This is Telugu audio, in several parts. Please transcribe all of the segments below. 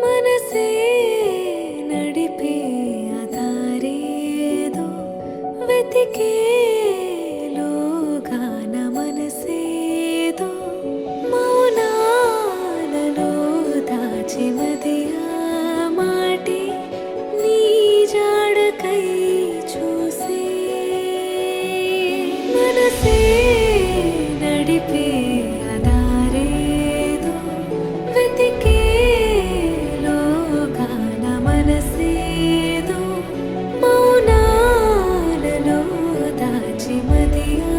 మనసే నడిపే అదారేదో వెతికేలోగాన మనసేదో మౌనాలలో దాచి మదియా మాటి నీ జాడకై చూసే మనసే నడిపే అదారేదో వెతికే మనసేదో మౌనాలలో దాచి మదియా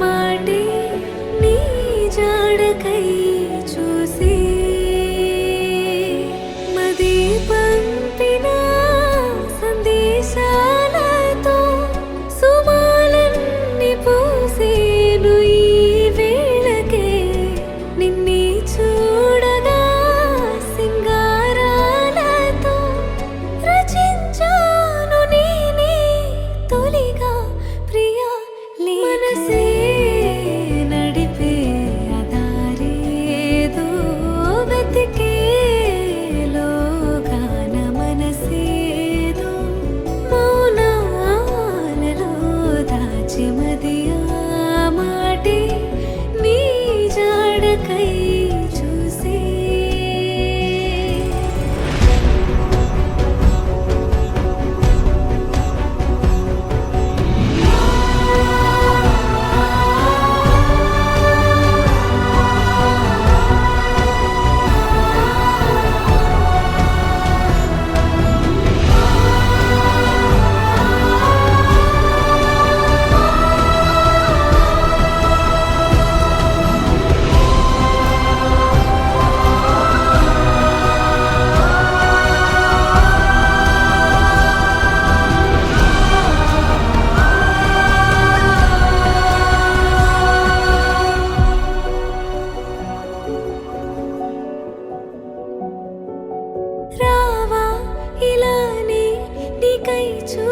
మాటి నీ జాడకై చూసి మది పంపిన సందేశాలతో సుమాలన్నీ పూసేను ఈ వేళకే నిన్నే చూడగా సింగారాలతో రచించాను నేనే తొలిగా ప్రియా మనసే నడిపే అదారేదో వెతికేలోగాన మనసేదో మౌనాలలో దాచి మదియా మాటి నీ జాడకై చూసే రావా ఇలానే నీకై చూ